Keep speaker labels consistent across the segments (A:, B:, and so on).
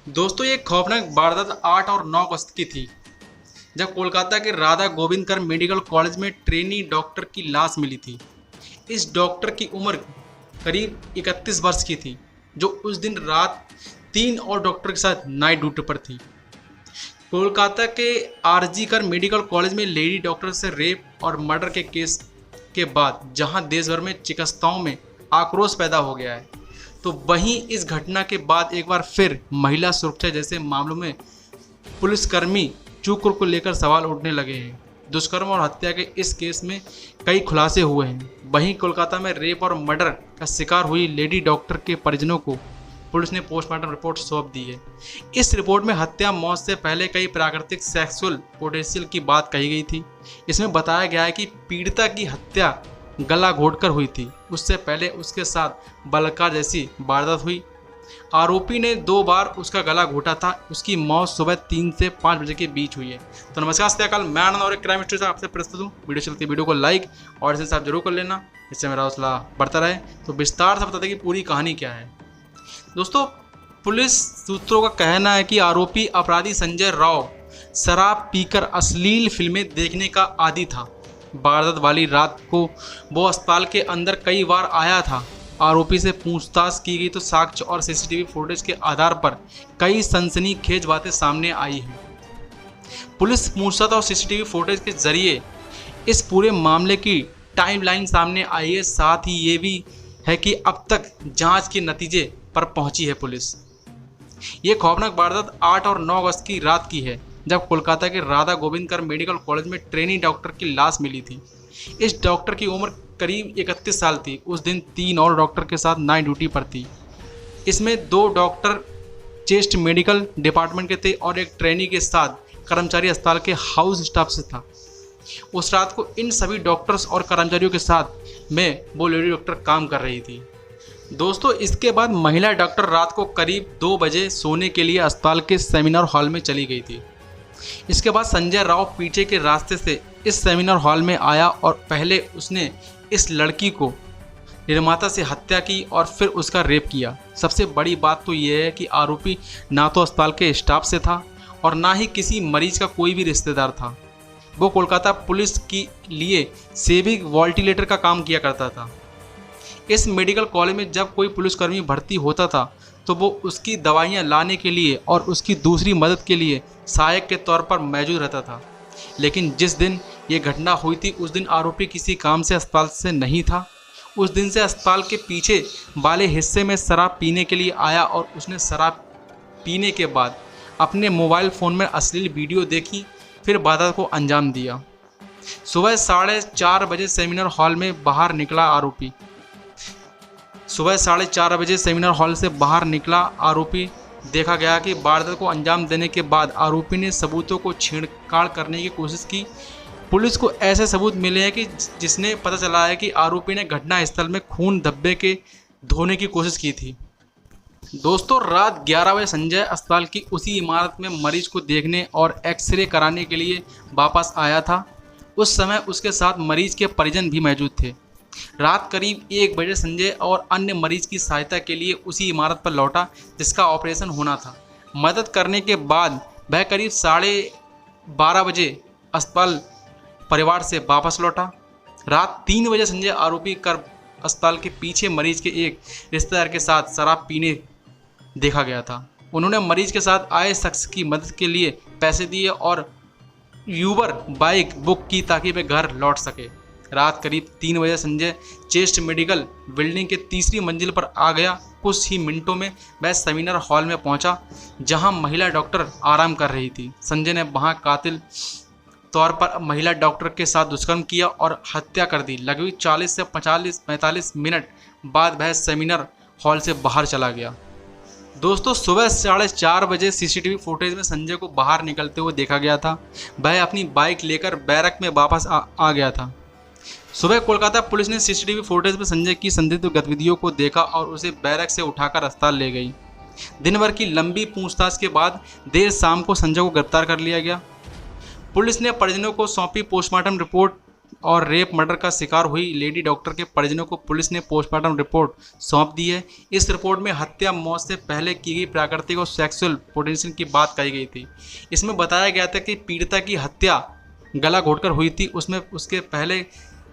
A: दोस्तों ये खौफनाक वारदात 8 और 9 अगस्त की थी जब कोलकाता के राधा गोविंदकर मेडिकल कॉलेज में ट्रेनी डॉक्टर की लाश मिली थी। इस डॉक्टर की उम्र करीब 31 वर्ष की थी, जो उस दिन रात 3 और डॉक्टर के साथ नाइट ड्यूटी पर थी। कोलकाता के आरजी कर मेडिकल कॉलेज में लेडी डॉक्टर से रेप और मर्डर के केस के बाद जहां देश भर में चिकित्साओं में आक्रोश पैदा हो गया है, तो वहीं इस घटना के बाद एक बार फिर महिला सुरक्षा जैसे मामलों में पुलिसकर्मी चूक को लेकर सवाल उठने लगे हैं। दुष्कर्म और हत्या के इस केस में कई खुलासे हुए हैं। वहीं कोलकाता में रेप और मर्डर का शिकार हुई लेडी डॉक्टर के परिजनों को पुलिस ने पोस्टमार्टम रिपोर्ट सौंप दी है। इस रिपोर्ट में हत्या मौत से पहले कई प्राकृतिक सेक्सुअल पोटेंशियल की बात कही गई थी। इसमें बताया गया है कि पीड़िता की हत्या गला घोंटकर हुई थी। उससे पहले उसके साथ बलात्कार जैसी वारदात हुई। आरोपी ने 2 बार उसका गला घोंटा था। उसकी मौत सुबह 3 से 5 बजे के बीच हुई है। तो नमस्कार, सत्यकाल, मैं आनंद और एक क्राइम स्टोरी से आपसे प्रस्तुत हूँ। वीडियो चलती वीडियो को लाइक और इसे आप जरूर कर लेना, इससे मेरा हौसला बढ़ता रहे। तो विस्तार से बताते कि पूरी कहानी क्या है। दोस्तों, पुलिस सूत्रों का कहना है कि आरोपी अपराधी संजय राव शराब पीकर अश्लील फिल्में देखने का आदी था। वारदात वाली रात को वो अस्पताल के अंदर कई बार आया था। आरोपी से पूछताछ की गई तो साक्ष्य और सीसीटीवी फुटेज के आधार पर कई सनसनीखेज बातें सामने आई हैं। पुलिस पूछताछ और सीसीटीवी फुटेज के जरिए इस पूरे मामले की टाइमलाइन सामने आई है। साथ ही ये भी है कि अब तक जांच के नतीजे पर पहुंची है पुलिस। ये खौफनाक वारदात 8 और 9 अगस्त की रात की है, जब कोलकाता के राधा गोविंदकर मेडिकल कॉलेज में ट्रेनी डॉक्टर की लाश मिली थी। इस डॉक्टर की उम्र करीब 31 साल थी। उस दिन 3 और डॉक्टर के साथ नाइट ड्यूटी पर थी। इसमें 2 डॉक्टर चेस्ट मेडिकल डिपार्टमेंट के थे और एक ट्रेनी के साथ कर्मचारी अस्पताल के हाउस स्टाफ से था। उस रात को इन सभी डॉक्टर्स और कर्मचारियों के साथ में वो लेडी डॉक्टर काम कर रही थी। दोस्तों, इसके बाद महिला डॉक्टर रात को करीब 2 बजे सोने के लिए अस्पताल के सेमिनार हॉल में चली गई थी। इसके बाद संजय राव पीछे के रास्ते से इस सेमिनार हॉल में आया और पहले उसने इस लड़की को निर्माता से हत्या की और फिर उसका रेप किया। सबसे बड़ी बात तो यह है कि आरोपी ना तो अस्पताल के स्टाफ से था और ना ही किसी मरीज का कोई भी रिश्तेदार था। वो कोलकाता पुलिस के लिए सिविक वॉलंटियर का काम किया करता था। इस मेडिकल कॉलेज में जब कोई पुलिसकर्मी भर्ती होता था तो वो उसकी दवाइयाँ लाने के लिए और उसकी दूसरी मदद के लिए सहायक के तौर पर मौजूद रहता था। लेकिन जिस दिन ये घटना हुई थी उस दिन आरोपी किसी काम से अस्पताल से नहीं था। उस दिन से अस्पताल के पीछे वाले हिस्से में शराब पीने के लिए आया और उसने शराब पीने के बाद अपने मोबाइल फ़ोन में अश्लील वीडियो देखी, फिर वारदात को अंजाम दिया। सुबह 4:30 बजे सेमिनार हॉल में बाहर निकला आरोपी। सुबह 4:30 बजे सेमिनार हॉल से बाहर निकला आरोपी। देखा गया कि वारदात को अंजाम देने के बाद आरोपी ने सबूतों को छेड़छाड़ करने की कोशिश की। पुलिस को ऐसे सबूत मिले हैं कि जिसने पता चला है कि आरोपी ने घटनास्थल में खून धब्बे के धोने की कोशिश की थी। दोस्तों, रात 11 बजे संजय अस्पताल की उसी इमारत में मरीज को देखने और एक्सरे कराने के लिए वापस आया था। उस समय उसके साथ मरीज के परिजन भी मौजूद थे। रात करीब 1 बजे संजय और अन्य मरीज की सहायता के लिए उसी इमारत पर लौटा जिसका ऑपरेशन होना था। मदद करने के बाद वह करीब 12:30 बजे अस्पताल परिवार से वापस लौटा। रात 3 बजे संजय आरोपी कर अस्पताल के पीछे मरीज के एक रिश्तेदार के साथ शराब पीने देखा गया था। उन्होंने मरीज के साथ आए शख्स की मदद के लिए पैसे दिए और यूबर बाइक बुक की ताकि वे घर लौट सके। रात करीब 3 बजे संजय चेस्ट मेडिकल बिल्डिंग के 3री मंजिल पर आ गया। कुछ ही मिनटों में वह सेमिनार हॉल में पहुंचा जहां महिला डॉक्टर आराम कर रही थी। संजय ने वहां कातिल तौर पर महिला डॉक्टर के साथ दुष्कर्म किया और हत्या कर दी। लगभग 40 से 45 मिनट बाद वह सेमिनार हॉल से बाहर चला गया। दोस्तों, सुबह 4:30 बजे सीसीटीवी फुटेज में संजय को बाहर निकलते हुए देखा गया था। वह अपनी बाइक लेकर बैरक में वापस आ गया था। सुबह कोलकाता पुलिस ने सीसीटीवी फुटेज में संजय की संदिग्ध गतिविधियों को देखा और उसे बैरक से उठाकर अस्पताल ले गई। दिन भर की लंबी पूछताछ के बाद देर शाम को संजय को गिरफ्तार कर लिया गया। पुलिस ने परिजनों को सौंपी पोस्टमार्टम रिपोर्ट और रेप मर्डर का शिकार हुई लेडी डॉक्टर के परिजनों को पुलिस ने पोस्टमार्टम रिपोर्ट सौंप दी है। इस रिपोर्ट में हत्या मौत से पहले की गई प्राकृतिक और सेक्सुअल पोटेंशियल की बात कही गई थी। इसमें बताया गया था कि पीड़िता की हत्या गला घोटकर हुई थी। उसमें उसके पहले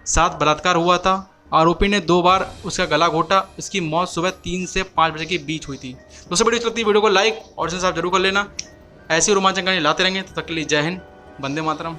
A: 7 बलात्कार हुआ था। आरोपी ने 2 बार उसका गला घोटा। इसकी मौत सुबह 3 से 5 बजे के बीच हुई थी। दोस्तों वीडियो अच्छी लगती है वीडियो को लाइक और शेयर जरूर कर लेना। ऐसी रोमांचक कहानी लाते रहेंगे। तब तक के लिए जय हिंद, वंदे मातरम।